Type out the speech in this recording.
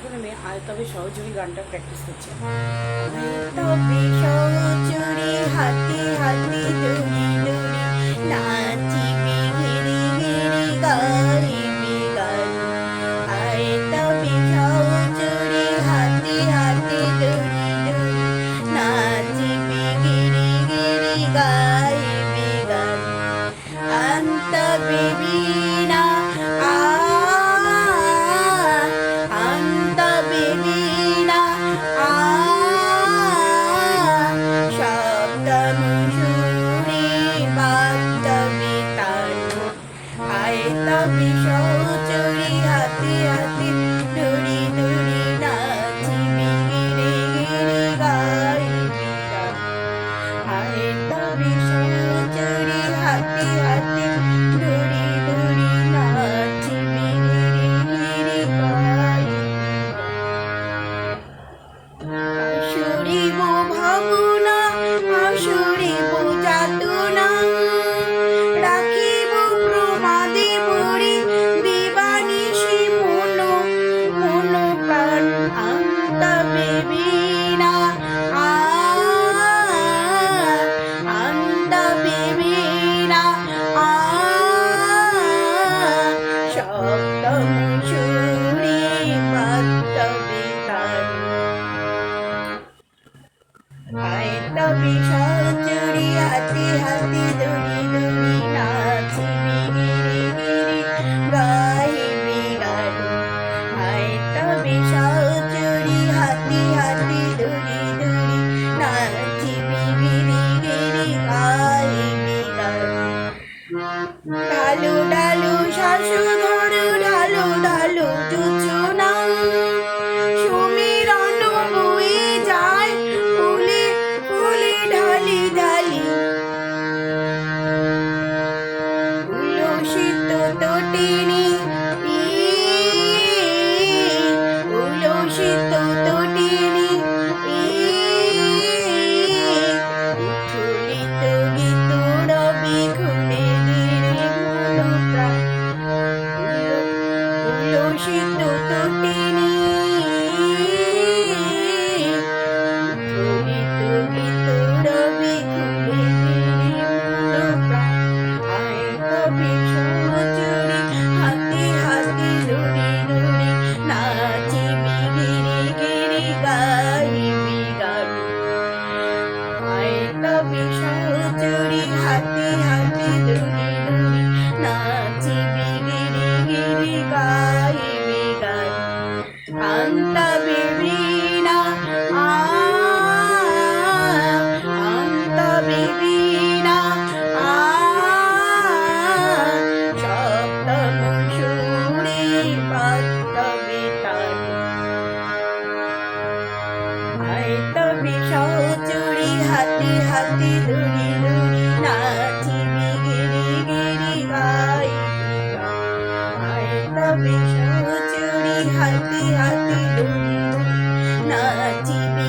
এখন আমি আয় তবে সহযোগী গানটা প্র্যাকটিস করছি। তবে সহচরে হাতে হাতে দড়ি দড়ি নাচিবি ঘিরি ঘিরি গাইবি গান। আয় তবে সহচরে হাতে হাতে দড়ি দড়ি নাচিবি ঘিরি ঘিরি গাইবি গান। আন্ত বিবিনা তবে সহচরে হাতে হাতে দড়ি দড়ি নাচিবি গিরি গিরি গাইবি গান। আয় তবে সহচরে হাতে হাতে দড়ি দড়ি নাচিবি গিরি গিরি গাইবি গান। আসরিব ভাবনা আসরিব যাতনা রাখিব প্রমাদে মরি দিবানিশি মন মন প্রাণ। আন্ত বিবিনা আন্ত বিবিনা সপ্তম সুরি পদ্মবে তান। আয় তবে সহচরে হাতে হাতে দড়ি দড়ি নাচিবি গিরি গিরি গাইবি গান। আয় তবে সহচরে হাতে হাতে দড়ি দড়ি নাচিবি গিরি গিরি গাইবি গান। ঢালু ঢালু শাশুধর ঢালু ঢালু যোজনা সমীরণ বয়ে যায় ফুলে ফুলে ঢালি ঢালি। উল্লসিত তটিনী উল্লসিত তটিনী উৎফুল্লিত গীত রবি ঘুরে ঘিরে মন প্রাণ। উল্লসিত তটিনী উৎফুল্লিত গীত রবি ঘুরে ঘিরে মন প্রাণ। আয় তবে সহচরে হাতে হাতে দড়ি দড়ি নাচিবি গিরি গিরি গাইবি গান। আয় তবে সহচরে হাতে হাতে দড়ি দড়ি নাচিবি গিরি গিরি গাইবি গান। আন্ত বিবিনা আন্ত বিবিনা সপ্তম সুরে পদ্মবে তান। আয় তবে সহচরে হাতে হাতে দড়ি দড়ি নাচিবি গিরি গিরি গাইবি গান। আয় তবে সহচরে হাতে হাতে দড়ি দড়ি নাচিবি